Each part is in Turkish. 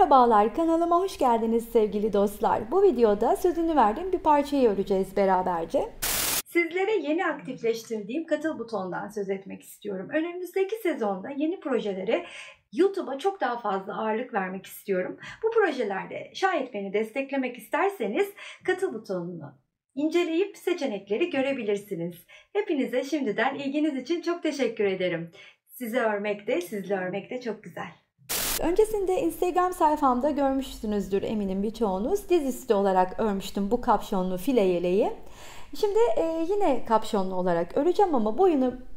Merhabalar, kanalıma hoş geldiniz sevgili dostlar. Bu videoda sözünü verdiğim bir parçayı öreceğiz beraberce. Sizlere yeni aktifleştirdiğim katıl butonundan söz etmek istiyorum. Önümüzdeki sezonda yeni projelere YouTube'a çok daha fazla ağırlık vermek istiyorum. Bu projelerde şayet beni desteklemek isterseniz katıl butonunu inceleyip seçenekleri görebilirsiniz. Hepinize şimdiden ilginiz için çok teşekkür ederim. Sizle örmek de çok güzel. Öncesinde Instagram sayfamda görmüşsünüzdür eminim birçoğunuz. Dizüstü olarak örmüştüm bu kapşonlu file yeleği. Şimdi yine kapşonlu olarak öreceğim ama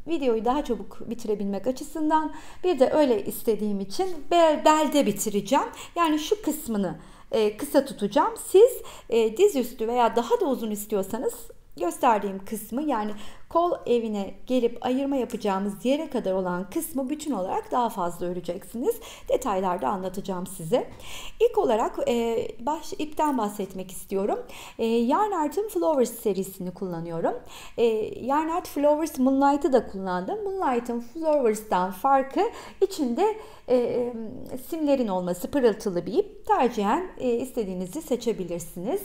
videoyu daha çabuk bitirebilmek açısından bir de öyle istediğim için belde bitireceğim. Yani şu kısmını kısa tutacağım. Siz dizüstü veya daha da uzun istiyorsanız gösterdiğim kısmı, yani kol evine gelip ayırma yapacağımız yere kadar olan kısmı bütün olarak daha fazla öreceksiniz. Detaylarda anlatacağım size. İlk olarak ipten bahsetmek istiyorum. Yarn Art'ın Flowers serisini kullanıyorum. Yarn Art Flowers Moonlight'ı da kullandım. Moonlight'ın Flowers'tan farkı içinde simlerin olması, pırıltılı bir ip. Tercihen istediğinizi seçebilirsiniz.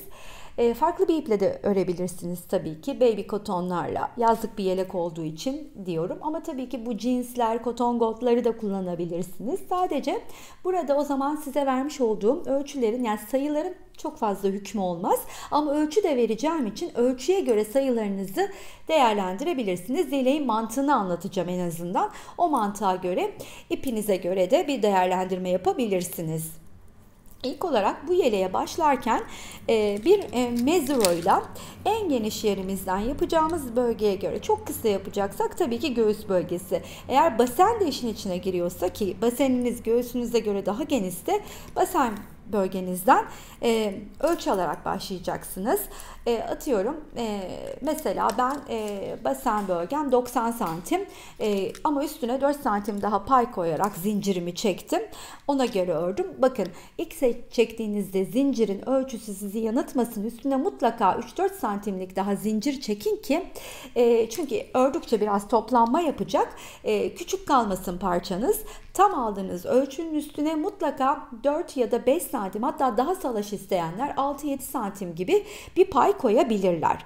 Farklı bir iple de örebilirsiniz tabii ki. Baby kotonlarla, yazlık bir yelek olduğu için diyorum. Ama tabii ki bu jeansler, koton goldları da kullanabilirsiniz. Sadece burada o zaman size vermiş olduğum ölçülerin, yani sayıların çok fazla hükmü olmaz. Ama ölçü de vereceğim için ölçüye göre sayılarınızı değerlendirebilirsiniz. Yeleğin mantığını anlatacağım en azından. O mantığa göre, ipinize göre de bir değerlendirme yapabilirsiniz. İlk olarak bu yeleğe başlarken bir mezuroyla en geniş yerimizden yapacağımız bölgeye göre, çok kısa yapacaksak tabii ki göğüs bölgesi. Eğer basen de işin içine giriyorsa, ki baseniniz göğsünüze göre daha genişse, basen bölgenizden ölçü alarak başlayacaksınız. Atıyorum mesela ben basen bölgem 90 santim ama üstüne 4 santim daha pay koyarak zincirimi çektim. Ona göre ördüm. Bakın, ilk çektiğinizde zincirin ölçüsü sizi yanıltmasın. Üstüne mutlaka 3-4 santimlik daha zincir çekin ki çünkü ördükçe biraz toplanma yapacak. Küçük kalmasın parçanız. Tam aldığınız ölçünün üstüne mutlaka 4 ya da 5 santim, hatta daha salaş isteyenler 6-7 santim gibi bir pay koyabilirler.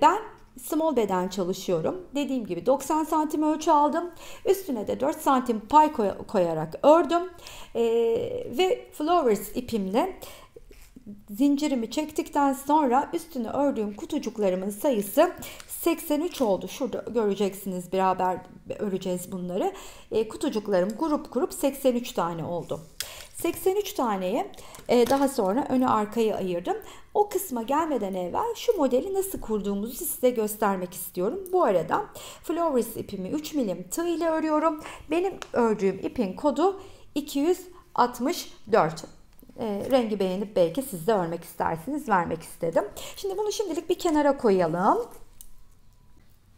Ben small beden çalışıyorum. Dediğim gibi 90 santim ölçü aldım. Üstüne de 4 santim pay koyarak ördüm. Ve Flowers ipimle zincirimi çektikten sonra üstüne ördüğüm kutucuklarımın sayısı 83 oldu. Şurada göreceksiniz, beraber öreceğiz bunları. Kutucuklarım grup 83 tane oldu. 83 taneye daha sonra önü arkayı ayırdım. O kısma gelmeden evvel şu modeli nasıl kurduğumuzu size göstermek istiyorum. Bu arada Flowers ipimi 3 milim tığ ile örüyorum. Benim ördüğüm ipin kodu 264. Rengi beğenip belki siz de örmek istersiniz, vermek istedim. Şimdi bunu şimdilik bir kenara koyalım.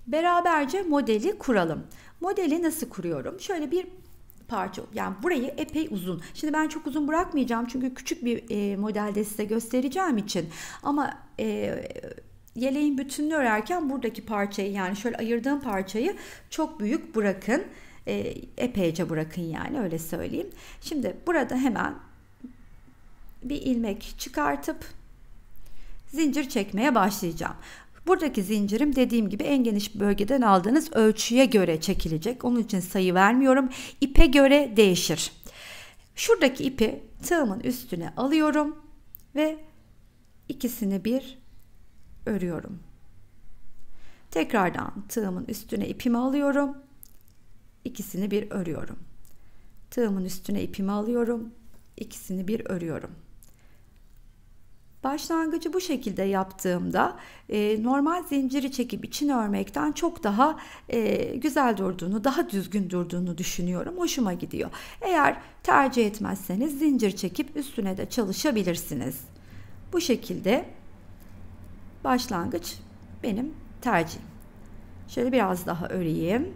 Beraberce modeli kuralım. Modeli nasıl kuruyorum? Şöyle bir parça, yani burayı epey uzun. Şimdi ben çok uzun bırakmayacağım çünkü küçük bir modelde size göstereceğim için. Ama yeleğin bütününü örerken buradaki parçayı, yani şöyle ayırdığım parçayı çok büyük bırakın. Epeyce bırakın, yani öyle söyleyeyim. Şimdi burada hemen bir ilmek çıkartıp zincir çekmeye başlayacağım. Buradaki zincirim dediğim gibi en geniş bölgeden aldığınız ölçüye göre çekilecek. Onun için sayı vermiyorum. İpe göre değişir. Şuradaki ipi tığımın üstüne alıyorum ve ikisini bir örüyorum. Tekrardan tığımın üstüne ipimi alıyorum. İkisini bir örüyorum. Tığımın üstüne ipimi alıyorum. İkisini bir örüyorum. Başlangıcı bu şekilde yaptığımda normal zinciri çekip içine örmekten çok daha güzel durduğunu, daha düzgün durduğunu düşünüyorum. Hoşuma gidiyor. Eğer tercih etmezseniz zincir çekip üstüne de çalışabilirsiniz. Bu şekilde başlangıç benim tercihim. Şöyle biraz daha öreyim.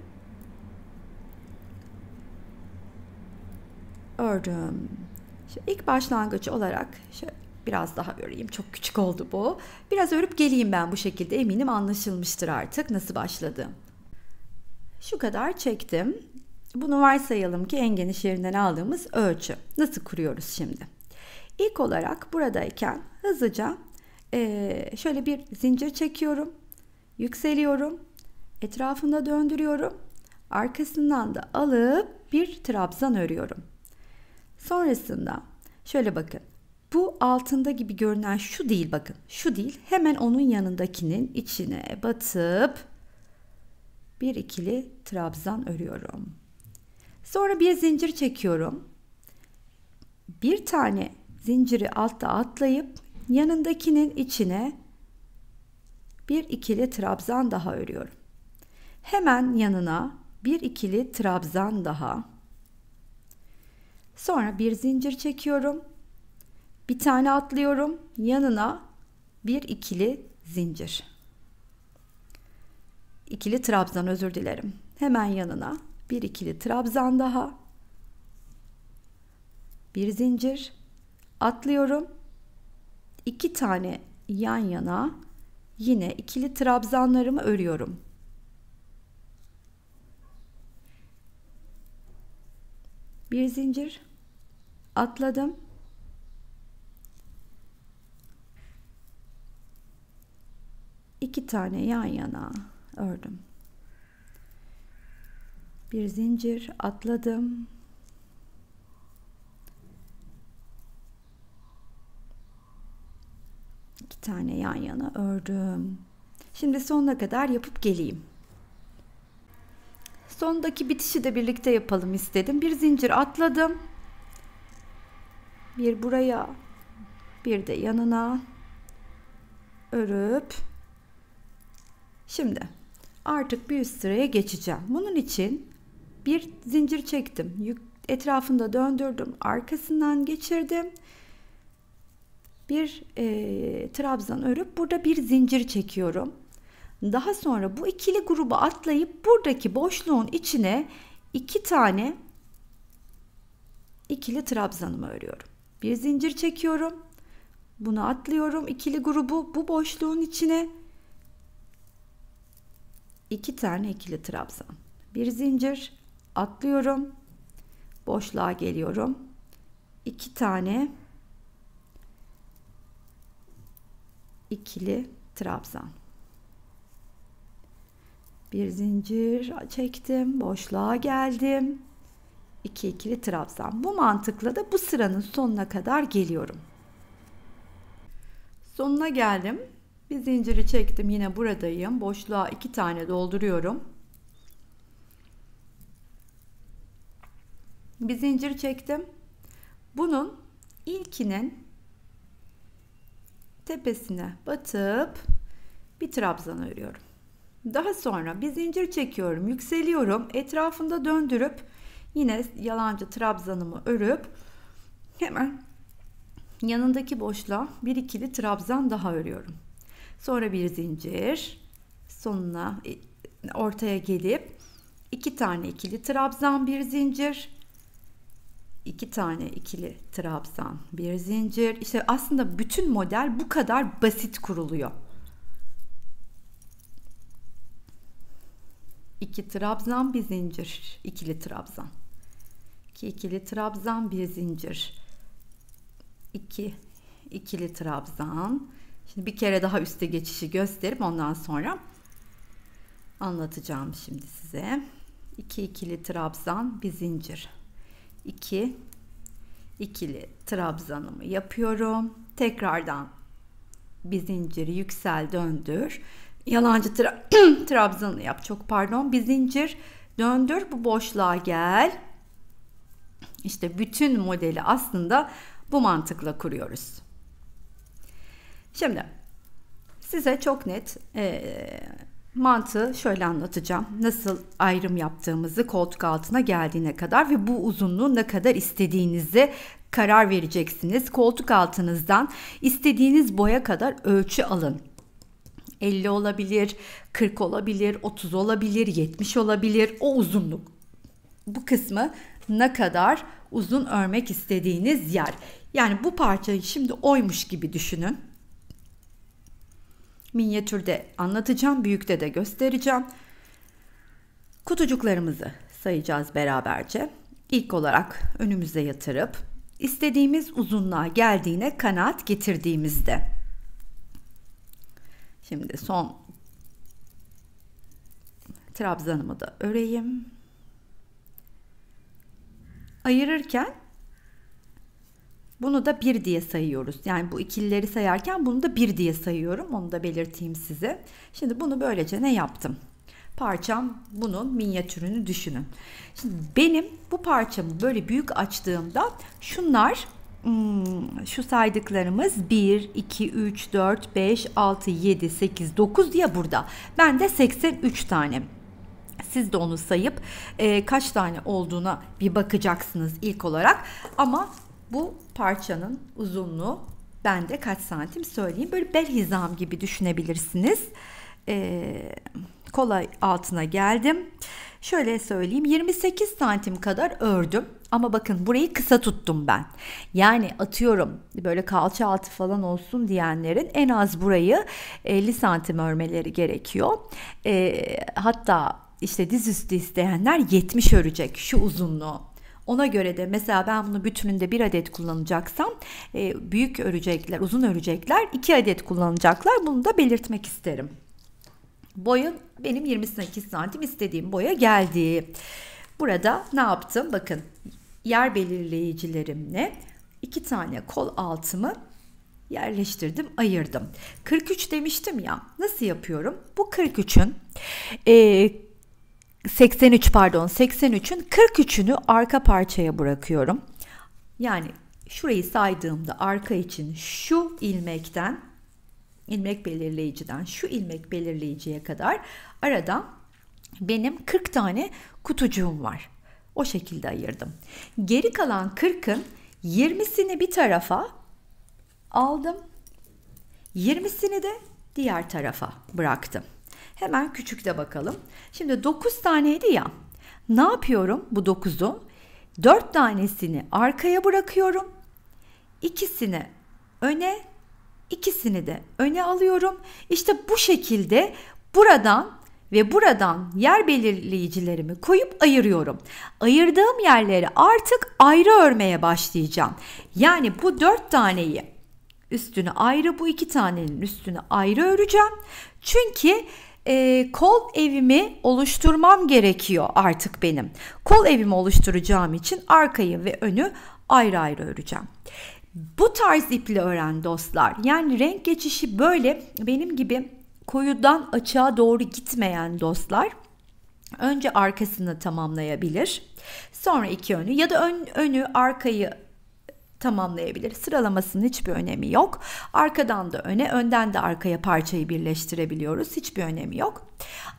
Ördüm. Şimdi ilk başlangıç olarak şöyle biraz daha öreyim. Çok küçük oldu bu. Biraz örüp geleyim ben bu şekilde. Eminim anlaşılmıştır artık nasıl başladım. Şu kadar çektim. Bunu varsayalım ki en geniş yerinden aldığımız ölçü. Nasıl kuruyoruz şimdi? İlk olarak buradayken hızlıca şöyle bir zincir çekiyorum. Yükseliyorum. Etrafında döndürüyorum. Arkasından da alıp bir trabzan örüyorum. Sonrasında şöyle bakın. Bu altında gibi görünen şu değil, bakın. Şu değil. Hemen onun yanındakinin içine batıp bir ikili trabzan örüyorum. Sonra bir zincir çekiyorum. Bir tane zinciri altta atlayıp yanındakinin içine bir ikili trabzan daha örüyorum. Hemen yanına bir ikili trabzan daha. Sonra bir zincir çekiyorum. Bir tane atlıyorum. Yanına bir ikili zincir. İkili trabzan, özür dilerim. Hemen yanına bir ikili trabzan daha. Bir zincir. Atlıyorum. 2 tane yan yana yine ikili trabzanlarımı örüyorum. Bir zincir. Atladım. İki tane yan yana ördüm. Bir zincir, atladım. İki tane yan yana ördüm. Şimdi sonuna kadar yapıp geleyim. Sondaki bitişi de birlikte yapalım istedim. Bir zincir atladım. Bir buraya, bir de yanına örüp şimdi artık bir üst sıraya geçeceğim. Bunun için bir zincir çektim. Etrafında döndürdüm. Arkasından geçirdim. Bir trabzan örüp burada bir zincir çekiyorum. Daha sonra bu ikili gruba atlayıp buradaki boşluğun içine 2 tane ikili trabzanımı örüyorum. Bir zincir çekiyorum. Bunu atlıyorum. İkili grubu bu boşluğun içine 2 tane ikili trabzan. Bir zincir atlıyorum. Boşluğa geliyorum. 2 tane ikili trabzan. Bir zincir çektim. Boşluğa geldim. 2 ikili trabzan. Bu mantıkla da bu sıranın sonuna kadar geliyorum. Sonuna geldim. Bir zinciri çektim. Yine buradayım. Boşluğa 2 tane dolduruyorum. Bir zincir çektim. Bunun ilkinin tepesine batıp bir trabzan örüyorum. Daha sonra bir zincir çekiyorum, yükseliyorum, etrafında döndürüp yine yalancı trabzanımı örüp hemen yanındaki boşluğa bir ikili trabzan daha örüyorum. Sonra bir zincir, sonuna ortaya gelip 2 tane ikili trabzan, bir zincir, 2 tane ikili trabzan, bir zincir. İşte aslında bütün model bu kadar basit kuruluyor. 2 trabzan, bir zincir, ikili trabzan. 2 ikili trabzan, bir zincir. 2 ikili trabzan. Şimdi bir kere daha üste geçişi gösterip ondan sonra anlatacağım şimdi size. 2 ikili trabzan, bir zincir. 2 ikili trabzanımı yapıyorum. Tekrardan bir zinciri yüksel, döndür. Yalancı trabzanı yap. Çok pardon. Bir zincir döndür. Bu boşluğa gel. İşte bütün modeli aslında bu mantıkla kuruyoruz. Şimdi size çok net mantığı şöyle anlatacağım. Nasıl ayrım yaptığımızı koltuk altına geldiğine kadar ve bu uzunluğu ne kadar istediğinize karar vereceksiniz. Koltuk altınızdan istediğiniz boya kadar ölçü alın. 50 olabilir, 40 olabilir, 30 olabilir, 70 olabilir. O uzunluk. Bu kısmı ne kadar uzun örmek istediğiniz yer. Yani bu parçayı şimdi oymuş gibi düşünün. Minyatürde anlatacağım, büyükte de göstereceğim. Kutucuklarımızı sayacağız beraberce. İlk olarak önümüze yatırıp istediğimiz uzunluğa geldiğine kanaat getirdiğimizde. Şimdi son trabzanımı da öreyim. Ayırırken bunu da 1 diye sayıyoruz. Yani bu ikilileri sayarken bunu da 1 diye sayıyorum. Onu da belirteyim size. Şimdi bunu böylece ne yaptım? Parçam bunun minyatürünü düşünün. Şimdi benim bu parçamı böyle büyük açtığımda şunlar şu saydıklarımız 1, 2, 3, 4, 5, 6, 7, 8, 9 diye burada. Bende 83 tane. Siz de onu sayıp kaç tane olduğuna bir bakacaksınız ilk olarak. Ama bu parçanın uzunluğu bende kaç santim söyleyeyim. Böyle bel hizam gibi düşünebilirsiniz. Kolay altına geldim. Şöyle söyleyeyim, 28 santim kadar ördüm. Ama bakın burayı kısa tuttum ben. Yani atıyorum böyle kalça altı falan olsun diyenlerin en az burayı 50 santim örmeleri gerekiyor. Hatta işte dizüstü isteyenler 70 örecek şu uzunluğu. Ona göre de mesela ben bunu bütününde 1 adet kullanacaksam büyük örecekler, uzun örecekler 2 adet kullanacaklar. Bunu da belirtmek isterim. Boyum benim 28 santim, istediğim boya geldi. Burada ne yaptım? Bakın yer belirleyicilerimle 2 tane kol altımı yerleştirdim, ayırdım. 43 demiştim ya. Nasıl yapıyorum? Bu 43'ün 83'ün 43'ünü arka parçaya bırakıyorum. Yani şurayı saydığımda arka için şu ilmekten, ilmek belirleyiciden şu ilmek belirleyiciye kadar aradan benim 40 tane kutucuğum var. O şekilde ayırdım. Geri kalan 40'ın 20'sini bir tarafa aldım. 20'sini de diğer tarafa bıraktım. Hemen küçükte bakalım. Şimdi 9 taneydi ya. Ne yapıyorum bu 9'u? 4 tanesini arkaya bırakıyorum. İkisini öne, ikisini de öne alıyorum. İşte bu şekilde buradan ve buradan yer belirleyicilerimi koyup ayırıyorum. Ayırdığım yerleri artık ayrı örmeye başlayacağım. Yani bu 4 taneyi üstünü ayrı, bu 2 tanenin üstünü ayrı öreceğim. Çünkü kol evimi oluşturmam gerekiyor artık benim. Kol evimi oluşturacağım için arkayı ve önü ayrı ayrı öreceğim. Bu tarz iple ören dostlar, yani renk geçişi böyle benim gibi koyudan açığa doğru gitmeyen dostlar önce arkasını tamamlayabilir. Sonra 2 önü ya da önü arkayı tamamlayabilir. Sıralamasının hiçbir önemi yok. Arkadan da öne, önden de arkaya parçayı birleştirebiliyoruz. Hiçbir önemi yok.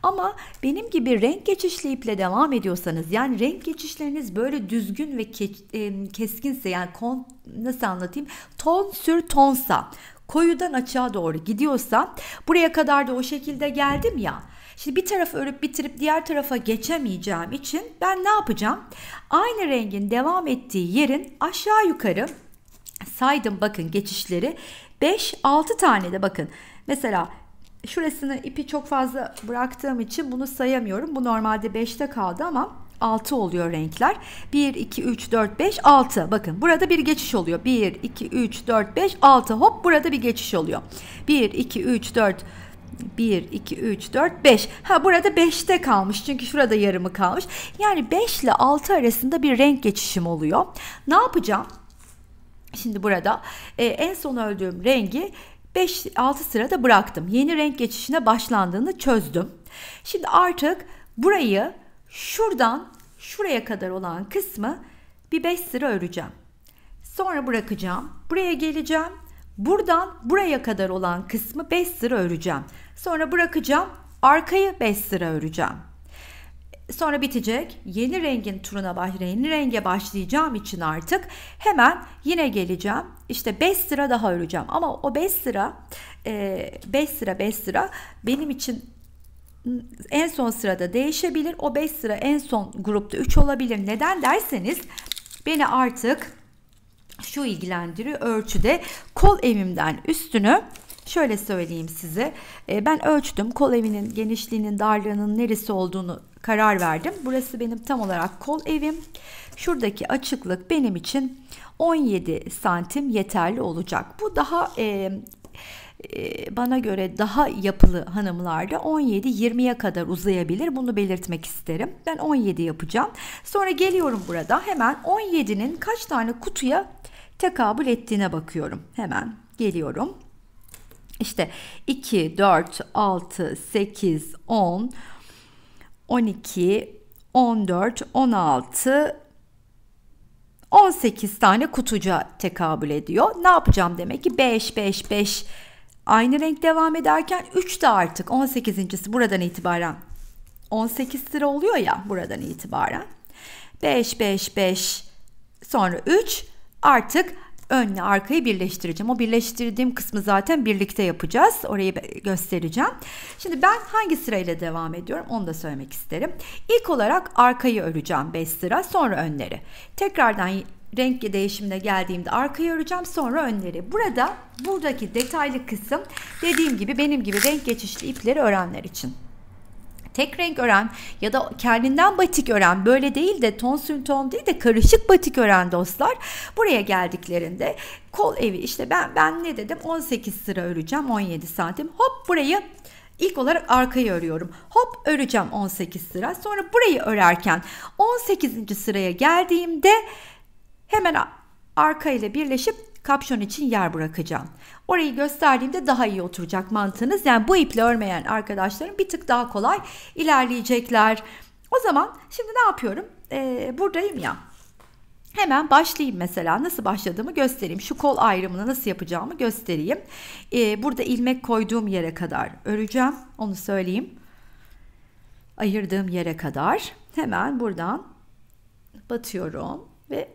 Ama benim gibi renk geçişli iple devam ediyorsanız, yani renk geçişleriniz böyle düzgün ve keskinse, yani nasıl anlatayım? Ton sür tonsa, koyudan açığa doğru gidiyorsa, buraya kadar da o şekilde geldim ya. Şimdi bir tarafı örüp bitirip diğer tarafa geçemeyeceğim için ben ne yapacağım? Aynı rengin devam ettiği yerin aşağı yukarı saydım, bakın geçişleri 5-6 tane de bakın. Mesela şurasını ipi çok fazla bıraktığım için bunu sayamıyorum. Bu normalde 5'te kaldı ama 6 oluyor renkler. 1, 2, 3, 4, 5, 6. Bakın burada bir geçiş oluyor. 1, 2, 3, 4, 5, 6. Hop, burada bir geçiş oluyor. 1, 2, 3, 4, 1, 2, 3, 4, 5. Burada 5'te kalmış. Çünkü şurada yarımı kalmış. Yani 5 ile 6 arasında bir renk geçişim oluyor. Ne yapacağım? Şimdi burada en son ördüğüm rengi 5-6 sırada bıraktım. Yeni renk geçişine başlandığını çözdüm. Şimdi artık burayı şuradan şuraya kadar olan kısmı bir 5 sıra öreceğim. Sonra bırakacağım. Buraya geleceğim. Buradan buraya kadar olan kısmı 5 sıra öreceğim. Sonra bırakacağım. Arkayı 5 sıra öreceğim. Sonra bitecek. Yeni renge başlayacağım için artık hemen yine geleceğim. İşte 5 sıra daha öreceğim. Ama o 5 sıra benim için en son sırada değişebilir. O 5 sıra en son grupta 3 olabilir. Neden derseniz, beni artık şu ilgilendiriyor: ölçüde kol evimden üstünü şöyle söyleyeyim size. Ben ölçtüm. Kol evinin genişliğinin, darlığının neresi olduğunu karar verdim. Burası benim tam olarak kol evim. Şuradaki açıklık benim için 17 santim yeterli olacak. Bu daha bana göre daha yapılı hanımlarda 17-20'ye kadar uzayabilir. Bunu belirtmek isterim. Ben 17 yapacağım. Sonra geliyorum burada. Hemen 17'nin kaç tane kutuya tekabül ettiğine bakıyorum. Hemen geliyorum. İşte 2, 4, 6, 8, 10, 12, 14, 16, 18 tane kutuca tekabül ediyor. Ne yapacağım demek ki? 5, 5, 5 aynı renk devam ederken 3 de artık 18.'si buradan itibaren 18 sıra oluyor ya buradan itibaren. 5, 5, 5 sonra 3 artık önle arkayı birleştireceğim. O birleştirdiğim kısmı zaten birlikte yapacağız. Orayı göstereceğim. Şimdi ben hangi sırayla devam ediyorum onu da söylemek isterim. İlk olarak arkayı öreceğim 5 sıra, sonra önleri. Tekrardan renk değişimine geldiğimde arkayı öreceğim, sonra önleri. Buradaki detaylı kısım dediğim gibi benim gibi renk geçişli ipleri örenler için. Tek renk ören ya da kendinden batik ören, böyle değil de ton değil de karışık batik ören dostlar buraya geldiklerinde kol evi işte ben ne dedim, 18 sıra öreceğim, 17 santim, hop burayı ilk olarak arkayı örüyorum, hop öreceğim 18 sıra, sonra burayı örerken 18. sıraya geldiğimde hemen arka ile birleşip kapşon için yer bırakacağım. Orayı gösterdiğimde daha iyi oturacak mantığınız. Yani bu iple örmeyen arkadaşlarım bir tık daha kolay ilerleyecekler. O zaman şimdi ne yapıyorum? Buradayım ya. Hemen başlayayım mesela. Nasıl başladığımı göstereyim. Şu kol ayrımını nasıl yapacağımı göstereyim. Burada ilmek koyduğum yere kadar öreceğim. Onu söyleyeyim. Ayırdığım yere kadar. Hemen buradan batıyorum ve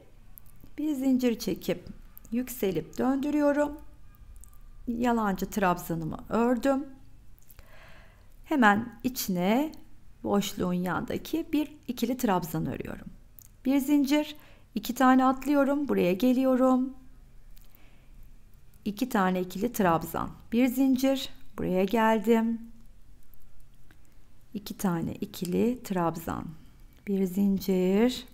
bir zincir çekip yükselip döndürüyorum. Yalancı trabzanımı ördüm. Hemen içine boşluğun yanındaki bir ikili trabzan örüyorum. Bir zincir, 2 tane atlıyorum, buraya geliyorum. 2 tane ikili trabzan, bir zincir, buraya geldim. 2 tane ikili trabzan, bir zincir.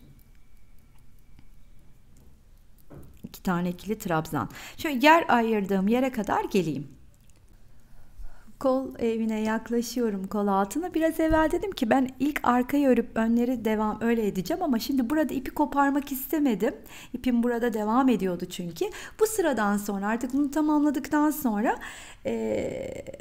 2 tane ikili trabzan. Şöyle yer ayırdığım yere kadar geleyim. Kol evine yaklaşıyorum, kol altına. Biraz evvel dedim ki ben ilk arkayı örüp önleri devam öyle edeceğim ama şimdi burada ipi koparmak istemedim. İpim burada devam ediyordu çünkü. Bu sıradan sonra artık bunu tamamladıktan sonra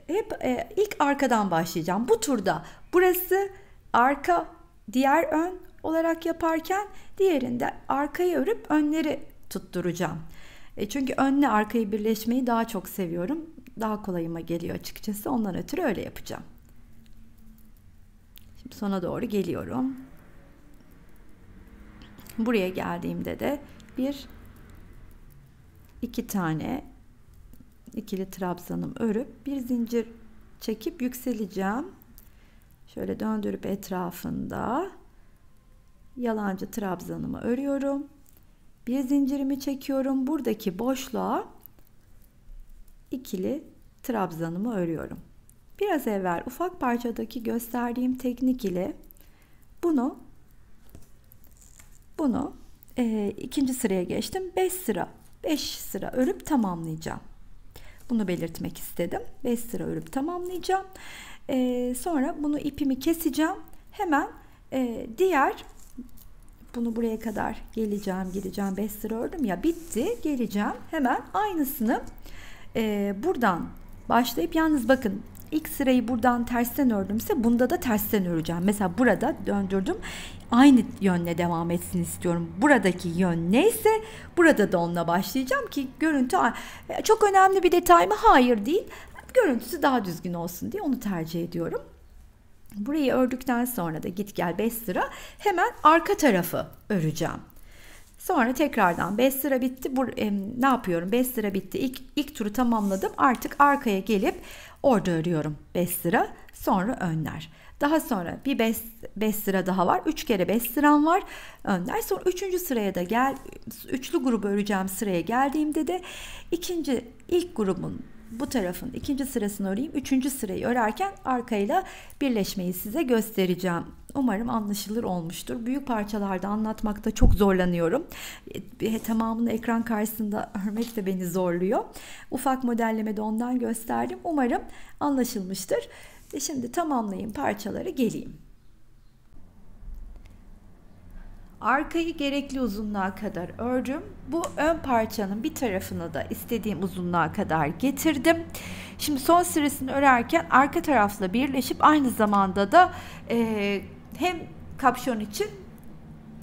hep ilk arkadan başlayacağım. Bu turda burası arka, diğer ön olarak yaparken diğerinde arkayı örüp önleri tutturacağım. Çünkü önle arkayı birleşmeyi daha çok seviyorum. Daha kolayıma geliyor açıkçası. Ondan ötürü öyle yapacağım. Şimdi sona doğru geliyorum. Buraya geldiğimde de 2 tane ikili trabzanım örüp bir zincir çekip yükseleceğim. Şöyle döndürüp etrafında yalancı trabzanımı örüyorum. Bir zincirimi çekiyorum. Buradaki boşluğa ikili trabzanımı örüyorum. Biraz evvel ufak parçadaki gösterdiğim teknik ile bunu ikinci sıraya geçtim. 5 sıra örüp tamamlayacağım. Bunu belirtmek istedim. 5 sıra örüp tamamlayacağım. Sonra bunu ipimi keseceğim. Hemen bunu buraya kadar gideceğim. 5 sıra ördüm ya, bitti. Geleceğim. Hemen aynısını buradan başlayıp, yalnız bakın ilk sırayı buradan tersten ördümse bunda da tersten öreceğim. Mesela burada döndürdüm. Aynı yönle devam etsin istiyorum. Buradaki yön neyse burada da onunla başlayacağım ki görüntü çok önemli bir detay mı? Hayır değil. Görüntüsü daha düzgün olsun diye onu tercih ediyorum. Burayı ördükten sonra da git gel 5 sıra hemen arka tarafı öreceğim. Sonra tekrardan 5 sıra bitti. Ne yapıyorum? 5 sıra bitti. İlk turu tamamladım. Artık arkaya gelip orada örüyorum 5 sıra. Sonra önler. Daha sonra bir 5 sıra daha var. 3 kere 5 sıram var. Önler. Sonra 3. sıraya da üçlü grubu öreceğim sıraya geldiğimde de ilk grubun bu tarafın ikinci sırasını öreyim. Üçüncü sırayı örerken arkayla birleşmeyi size göstereceğim. Umarım anlaşılır olmuştur. Büyük parçalarda anlatmakta çok zorlanıyorum. Tamamını ekran karşısında örmek de beni zorluyor. Ufak modellemede ondan gösterdim. Umarım anlaşılmıştır. Şimdi tamamlayayım parçaları, geleyim. Arkayı gerekli uzunluğa kadar ördüm. Bu ön parçanın bir tarafını da istediğim uzunluğa kadar getirdim. Şimdi son sırasını örerken arka tarafla birleşip aynı zamanda da hem kapşon için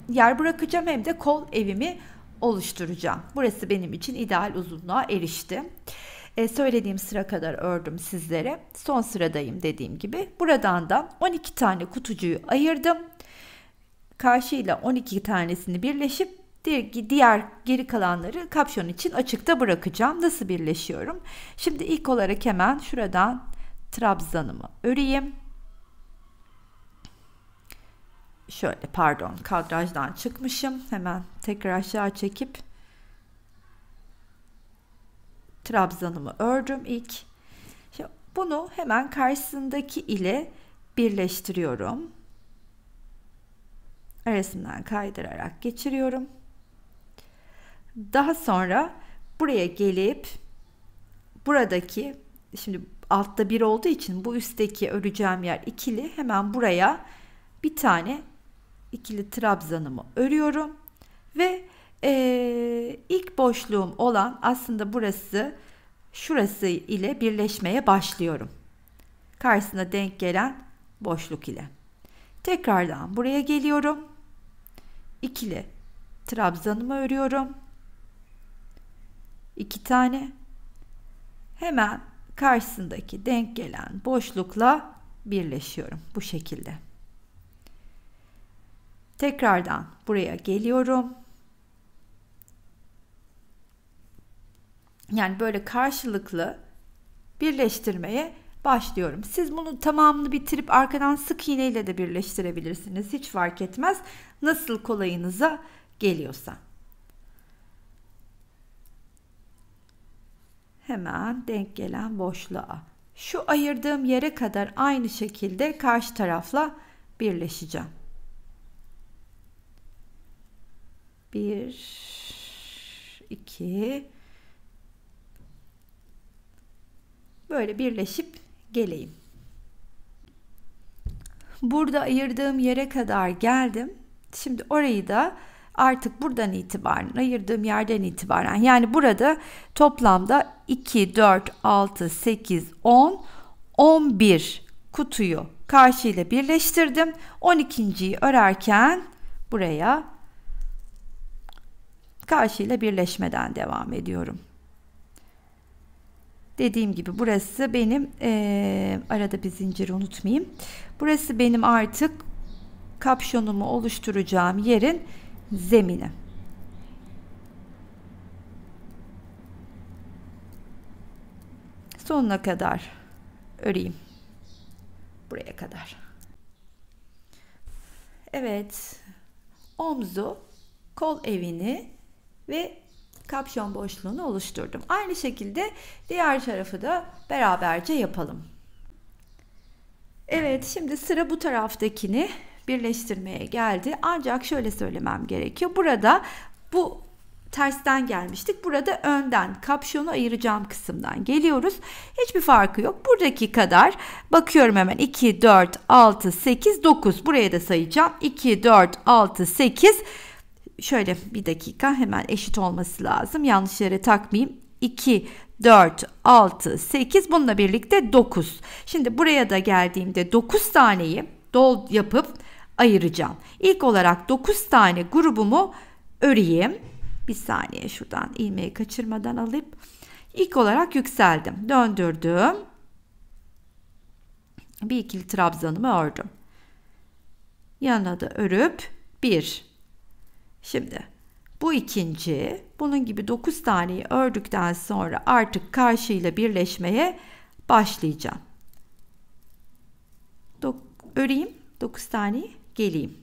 yer bırakacağım hem de kol evimi oluşturacağım. Burası benim için ideal uzunluğa erişti. Söylediğim sıra kadar ördüm sizlere. Son sıradayım dediğim gibi. Buradan da 12 tane kutucuğu ayırdım. Karşıyla 12 tanesini birleşip diğer geri kalanları kapşon için açıkta bırakacağım. Nasıl birleşiyorum? Şimdi ilk olarak hemen şuradan trabzanımı öreyim. Şöyle, pardon, kadrajdan çıkmışım. Hemen tekrar aşağı çekip trabzanımı ördüm ilk. Şimdi bunu hemen karşısındaki ile birleştiriyorum. Arasından kaydırarak geçiriyorum. Daha sonra buraya gelip buradaki, şimdi altta bir olduğu için bu üstteki öreceğim yer ikili, hemen buraya bir tane ikili trabzanımı örüyorum ve ilk boşluğum olan aslında burası, şurası ile birleşmeye başlıyorum. Karşısına denk gelen boşluk ile. Tekrardan buraya geliyorum. İkili trabzanımı örüyorum. 2 tane. Hemen karşısındaki denk gelen boşlukla birleşiyorum. Bu şekilde. Tekrardan buraya geliyorum. Yani böyle karşılıklı birleştirmeye başlıyorum. Siz bunu tamamını bitirip arkadan sık iğneyle de birleştirebilirsiniz. Hiç fark etmez. Nasıl kolayınıza geliyorsa. Hemen denk gelen boşluğa, şu ayırdığım yere kadar aynı şekilde karşı tarafla birleşeceğim. 1 2 böyle birleşip geleyim. Burada ayırdığım yere kadar geldim. Şimdi orayı da artık buradan itibaren, ayırdığım yerden itibaren, yani burada toplamda 2, 4, 6, 8, 10, 11 kutuyu karşıyla birleştirdim. 12.'yi örerken buraya karşıyla birleşmeden devam ediyorum. Dediğim gibi burası benim arada bir zinciri unutmayayım. Burası benim artık kapşonumu oluşturacağım yerin zemini. Sonuna kadar öreyim. Buraya kadar. Evet. Omzu, kol evini ve kapşon boşluğunu oluşturdum. Aynı şekilde diğer tarafı da beraberce yapalım. Evet, şimdi sıra bu taraftakini birleştirmeye geldi. Ancak şöyle söylemem gerekiyor. Burada bu tersten gelmiştik. Burada önden kapşonu ayıracağım kısımdan geliyoruz. Hiçbir farkı yok. Buradaki kadar bakıyorum hemen. 2, 4, 6, 8, 9. Buraya da sayacağım. 2, 4, 6, 8. Şöyle bir dakika, hemen eşit olması lazım. Yanlış yere takmayayım. 2, 4, 6, 8, bununla birlikte 9. Şimdi buraya da geldiğimde 9 taneyi dol yapıp ayıracağım. İlk olarak 9 tane grubumu öreyim. Bir saniye, şuradan ilmeği kaçırmadan alıp ilk olarak yükseldim. Döndürdüm. Bir ikili trabzanımı ördüm. Yanına da örüp 1. Şimdi bu ikinci, bunun gibi 9 taneyi ördükten sonra artık karşıyla birleşmeye başlayacağım. Öreyim 9 taneyi, geleyim.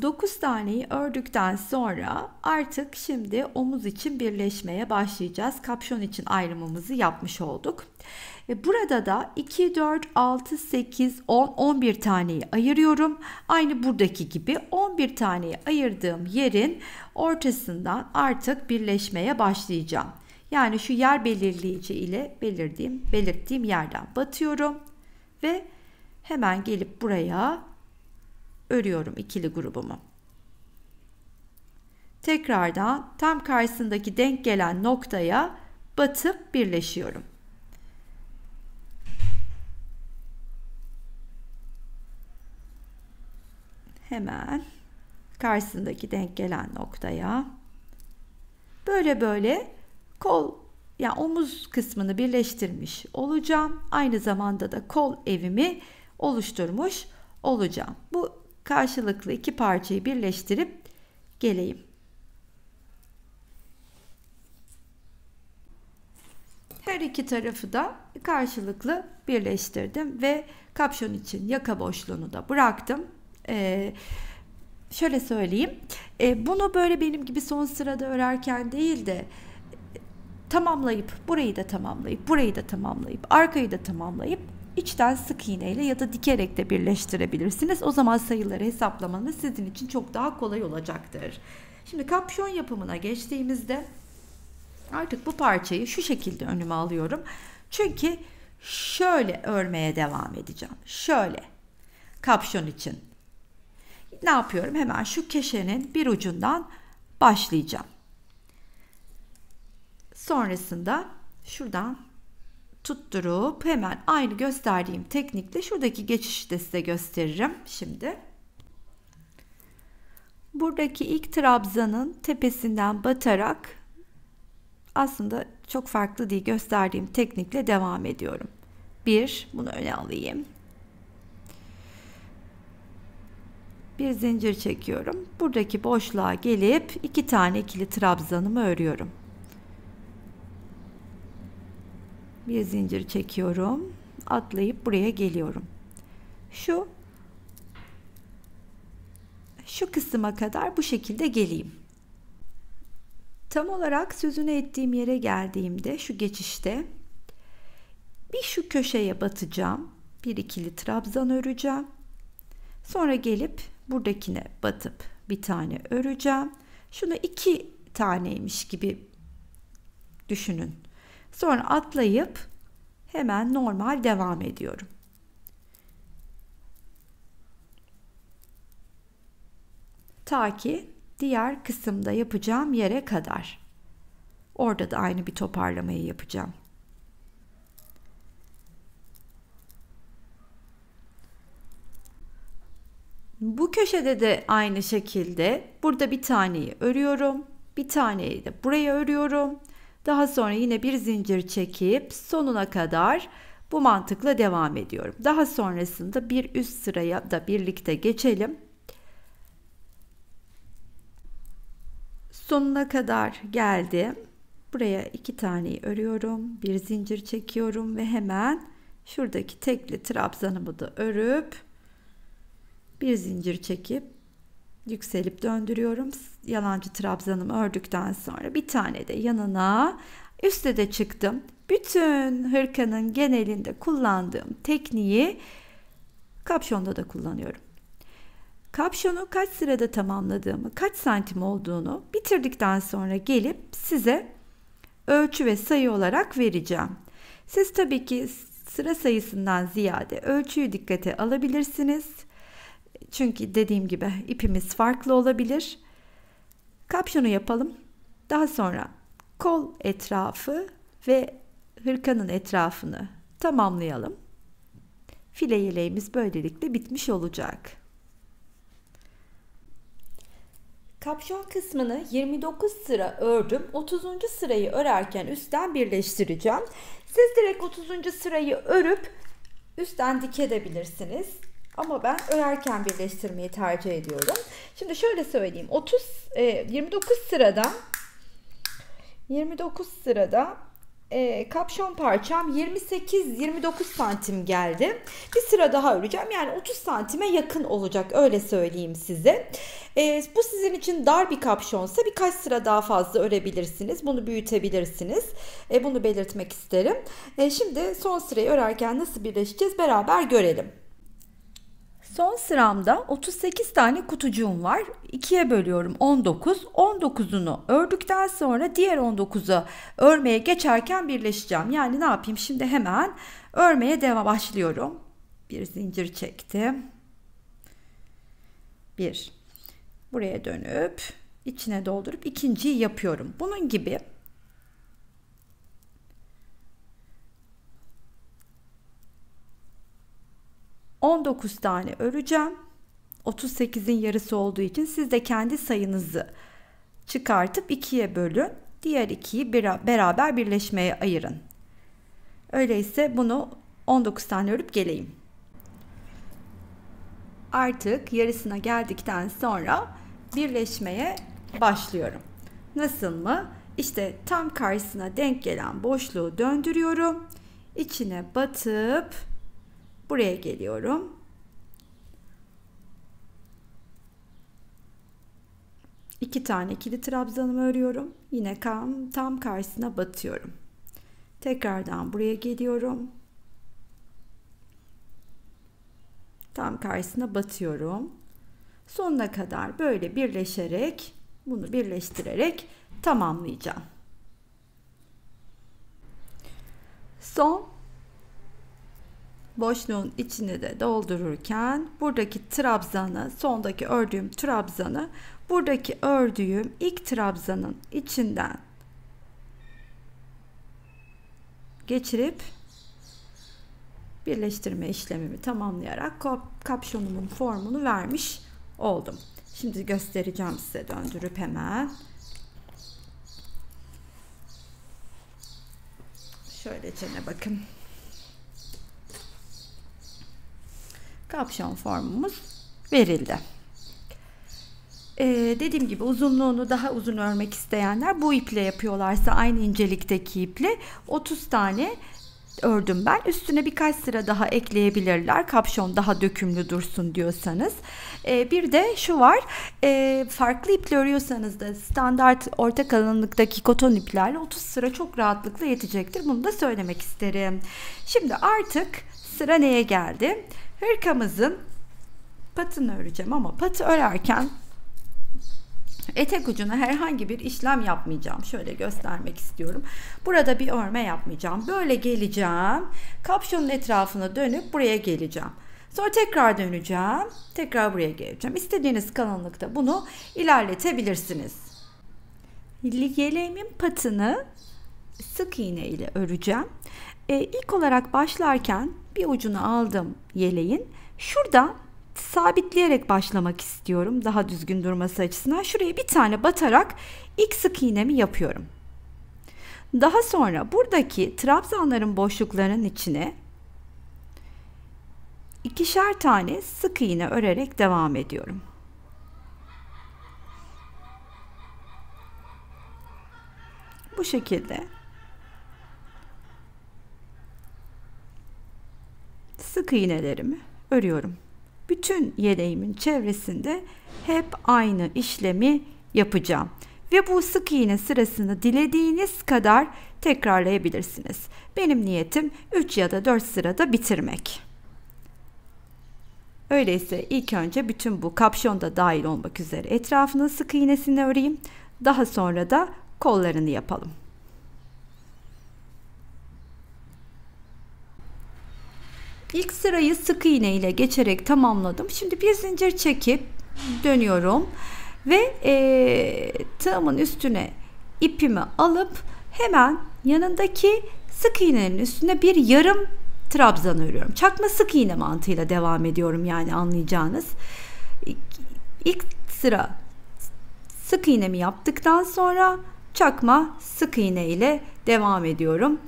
9 taneyi ördükten sonra artık şimdi omuz için birleşmeye başlayacağız. Kapşon için ayrımımızı yapmış olduk. Burada da 2, 4, 6, 8, 10, 11 taneyi ayırıyorum. Aynı buradaki gibi 11 taneyi ayırdığım yerin ortasından artık birleşmeye başlayacağım. Yani şu yer belirleyici ile belirttiğim yerden batıyorum ve hemen gelip buraya örüyorum ikili grubumu. Tekrardan tam karşısındaki denk gelen noktaya batıp birleşiyorum. Hemen karşısındaki denk gelen noktaya böyle kol, yani omuz kısmını birleştirmiş olacağım. Aynı zamanda da kol evimi oluşturmuş olacağım. Bu karşılıklı iki parçayı birleştirip geleyim. Her iki tarafı da karşılıklı birleştirdim ve kapşon için yaka boşluğunu da bıraktım. Şöyle söyleyeyim, bunu böyle benim gibi son sırada örerken değil de tamamlayıp burayı da tamamlayıp arkayı da tamamlayıp içten sık iğneyle ya da dikerek de birleştirebilirsiniz. O zaman sayıları hesaplamanız sizin için çok daha kolay olacaktır. Şimdi kapşon yapımına geçtiğimizde artık bu parçayı şu şekilde önüme alıyorum. Çünkü şöyle örmeye devam edeceğim. Şöyle kapşon için. Ne yapıyorum? Hemen şu keşenin bir ucundan başlayacağım. Sonrasında şuradan tutturup hemen aynı gösterdiğim teknikle şuradaki geçişi de size gösteririm şimdi. Buradaki ilk trabzanın tepesinden batarak aslında çok farklı değil, gösterdiğim teknikle devam ediyorum. Bunu öne alayım. Bir zincir çekiyorum. Buradaki boşluğa gelip 2 tane ikili trabzanımı örüyorum. Bir zincir çekiyorum. Atlayıp buraya geliyorum. Şu kısma kadar bu şekilde geleyim. Tam olarak sözünü ettiğim yere geldiğimde şu geçişte şu köşeye batacağım. Bir ikili trabzan öreceğim. Sonra gelip buradakine batıp bir tane öreceğim. Şunu 2 taneymiş gibi düşünün. Sonra atlayıp hemen normal devam ediyorum. Ta ki diğer kısımda yapacağım yere kadar. Orada da aynı bir toparlamayı yapacağım. Bu köşede de aynı şekilde burada bir taneyi örüyorum. Bir taneyi de buraya örüyorum. Daha sonra yine bir zincir çekip sonuna kadar bu mantıkla devam ediyorum. Daha sonrasında bir üst sıraya da birlikte geçelim. Sonuna kadar geldim. Buraya 2 taneyi örüyorum. Bir zincir çekiyorum ve hemen şuradaki tekli trabzanımı da örüp bir zincir çekip yükselip döndürüyorum. Yalancı trabzanımı ördükten sonra bir tane de yanına üste de çıktım. Bütün hırkanın genelinde kullandığım tekniği kapşonda da kullanıyorum. Kapşonu kaç sırada tamamladığımı, kaç santim olduğunu bitirdikten sonra gelip size ölçü ve sayı olarak vereceğim. Siz tabii ki sıra sayısından ziyade ölçüyü dikkate alabilirsiniz. Çünkü dediğim gibi ipimiz farklı olabilir. Kapşonu yapalım. Daha sonra kol etrafı ve hırkanın etrafını tamamlayalım. File yeleğimiz böylelikle bitmiş olacak. Kapşon kısmını 29 sıra ördüm. 30. sırayı örerken üstten birleştireceğim. Siz direkt 30. sırayı örüp üstten dikebilirsiniz. Ama ben örerken birleştirmeyi tercih ediyorum. Şimdi şöyle söyleyeyim. 29 sırada Kapşon parçam 28-29 santim geldi. Bir sıra daha öreceğim. Yani 30 santime yakın olacak, öyle söyleyeyim size. Bu sizin için dar bir kapşonsa birkaç sıra daha fazla örebilirsiniz. Bunu büyütebilirsiniz. Bunu belirtmek isterim. Şimdi son sırayı örerken nasıl birleşeceğiz beraber görelim. Son sıramda 38 tane kutucuğum var. 2'ye bölüyorum 19. 19'unu ördükten sonra diğer 19'u örmeye geçerken birleşeceğim. Yani ne yapayım? Şimdi hemen örmeye başlıyorum. Bir zincir çektim. Bir. Buraya dönüp içine doldurup ikinciyi yapıyorum. Bunun gibi 19 tane öreceğim. 38'in yarısı olduğu için siz de kendi sayınızı çıkartıp 2'ye bölün. Diğer 2'yi beraber birleşmeye ayırın. Öyleyse bunu 19 tane örüp geleyim. Artık yarısına geldikten sonra birleşmeye başlıyorum. Nasıl mı? İşte tam karşısına denk gelen boşluğu döndürüyorum. İçine batıp buraya geliyorum. İki tane ikili trabzanımı örüyorum. Yine tam karşısına batıyorum. Tekrardan buraya geliyorum. Tam karşısına batıyorum. Sonuna kadar böyle birleşerek, bunu birleştirerek tamamlayacağım. Son boşluğun içini de doldururken buradaki trabzanı, sondaki ördüğüm trabzanı buradaki ördüğüm ilk trabzanın içinden geçirip birleştirme işlemimi tamamlayarak kapşonumun formunu vermiş oldum. Şimdi göstereceğim size, döndürüp hemen. Şöylecene bakın. Kapşon formumuz verildi. Dediğim gibi uzunluğunu daha uzun örmek isteyenler bu iple yapıyorlarsa, aynı incelikteki iple 30 tane ördüm ben. Üstüne birkaç sıra daha ekleyebilirler. Kapşon daha dökümlü dursun diyorsanız. Bir de şu var. Farklı iple örüyorsanız da standart orta kalınlıktaki koton iplerle 30 sıra çok rahatlıkla yetecektir. Bunu da söylemek isterim. Şimdi artık sıra neye geldi? Hırkamızın patını öreceğim ama patı örerken etek ucuna herhangi bir işlem yapmayacağım. Şöyle göstermek istiyorum. Burada bir örme yapmayacağım. Böyle geleceğim. Kapşonun etrafına dönüp buraya geleceğim. Sonra tekrar döneceğim. Tekrar buraya geleceğim. İstediğiniz kalınlıkta bunu ilerletebilirsiniz. Yeleğimin patını sık iğne ile öreceğim. İlk olarak başlarken bir ucunu aldım yeleğin. Şurada sabitleyerek başlamak istiyorum. Daha düzgün durması açısından. Şuraya bir tane batarak ilk sık iğnemi yapıyorum. Daha sonra buradaki trabzanların boşluklarının içine ikişer tane sık iğne örerek devam ediyorum. Bu şekilde sık iğnelerimi örüyorum. Bütün yeleğimin çevresinde hep aynı işlemi yapacağım. Ve bu sık iğne sırasını dilediğiniz kadar tekrarlayabilirsiniz. Benim niyetim 3 ya da 4 sırada bitirmek. Öyleyse ilk önce bütün bu kapşon da dahil olmak üzere etrafına sık iğnesini öreyim. Daha sonra da kollarını yapalım. İlk sırayı sık iğne ile geçerek tamamladım. Şimdi bir zincir çekip dönüyorum ve tığımın üstüne ipimi alıp hemen yanındaki sık iğnenin üstüne bir yarım trabzan örüyorum. Çakma sık iğne mantığıyla devam ediyorum, yani anlayacağınız. İlk sıra sık iğnemi yaptıktan sonra çakma sık iğne ile devam ediyorum.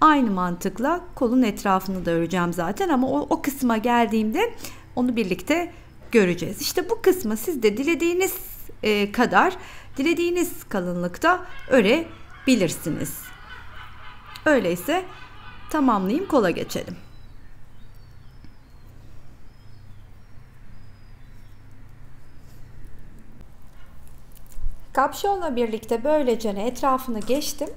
Aynı mantıkla kolun etrafını da öreceğim zaten, ama o kısma geldiğimde onu birlikte göreceğiz. İşte bu kısmı siz de dilediğiniz kadar, dilediğiniz kalınlıkta örebilirsiniz. Öyleyse tamamlayayım, kola geçelim. Kapşonla birlikte böylece etrafını geçtim.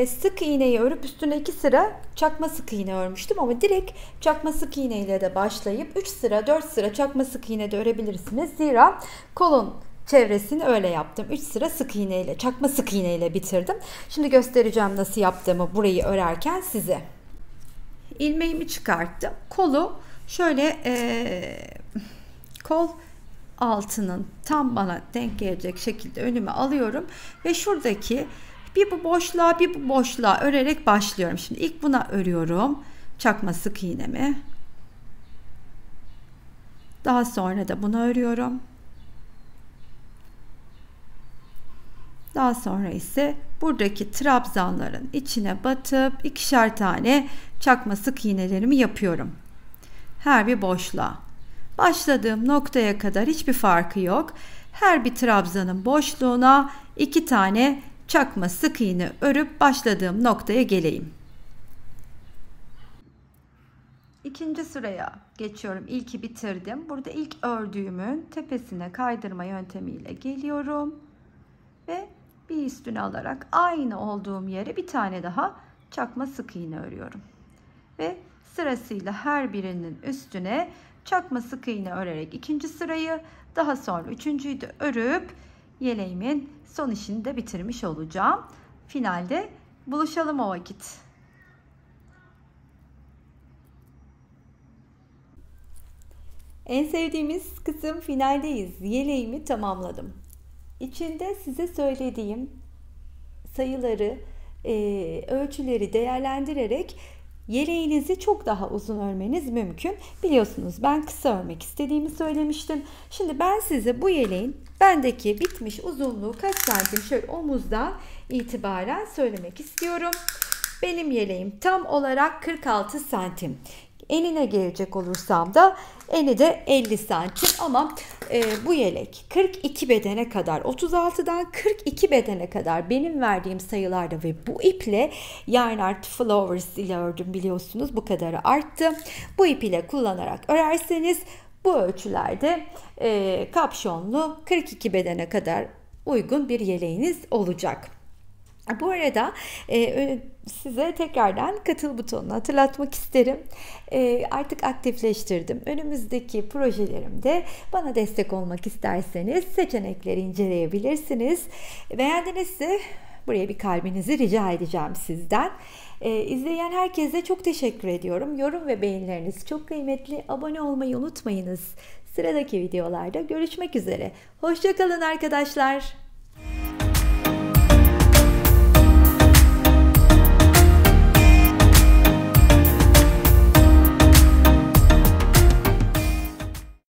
Sık iğneyi örüp üstüne 2 sıra çakma sık iğne örmüştüm ama direkt çakma sık iğne ile de başlayıp 3 sıra 4 sıra çakma sık iğne de örebilirsiniz. Zira kolun çevresini öyle yaptım. 3 sıra sık iğne ile, çakma sık iğne ile bitirdim. Şimdi göstereceğim nasıl yaptığımı burayı örerken size. İlmeğimi çıkarttım. Kolu şöyle kol altının tam bana denk gelecek şekilde önüme alıyorum ve şuradaki bir bu boşluğa örerek başlıyorum. Şimdi ilk buna örüyorum çakma sık iğnemi. Daha sonra da buna örüyorum. Daha sonra ise buradaki trabzanların içine batıp 2'şer tane çakma sık iğnelerimi yapıyorum. Her bir boşluğa. Başladığım noktaya kadar hiçbir farkı yok. Her bir trabzanın boşluğuna 2 tane çakma sık iğne örüp başladığım noktaya geleyim. İkinci sıraya geçiyorum. İlki bitirdim. Burada ilk ördüğümün tepesine kaydırma yöntemiyle geliyorum. Ve bir üstüne alarak aynı olduğum yere bir tane daha çakma sık iğne örüyorum. Ve sırasıyla her birinin üstüne çakma sık iğne örerek ikinci sırayı, daha sonra üçüncüyü de örüp yeleğimin son işini de bitirmiş olacağım. Finalde buluşalım o vakit. En sevdiğimiz kısım, finaldeyiz. Yeleğimi tamamladım. İçinde size söylediğim sayıları, ölçüleri değerlendirerek yeleğinizi çok daha uzun örmeniz mümkün. Biliyorsunuz ben kısa örmek istediğimi söylemiştim. Şimdi ben size bu yeleğin bendeki bitmiş uzunluğu kaç santim şöyle omuzdan itibaren söylemek istiyorum. Benim yeleğim tam olarak 46 santim. Enine gelecek olursam da eni de 50 santim ama bu yelek 42 bedene kadar, 36'dan 42 bedene kadar benim verdiğim sayılarda ve bu iple Yarn Art Flowers ile ördüm, biliyorsunuz bu kadarı arttı. Bu ip ile kullanarak örerseniz bu ölçülerde kapşonlu 42 bedene kadar uygun bir yeleğiniz olacak. Bu arada size tekrardan katıl butonunu hatırlatmak isterim. Artık aktifleştirdim. Önümüzdeki projelerimde bana destek olmak isterseniz seçenekleri inceleyebilirsiniz. Beğendinizse buraya bir kalbinizi rica edeceğim sizden. İzleyen herkese çok teşekkür ediyorum. Yorum ve beğenileriniz çok kıymetli. Abone olmayı unutmayınız. Sıradaki videolarda görüşmek üzere. Hoşça kalın arkadaşlar.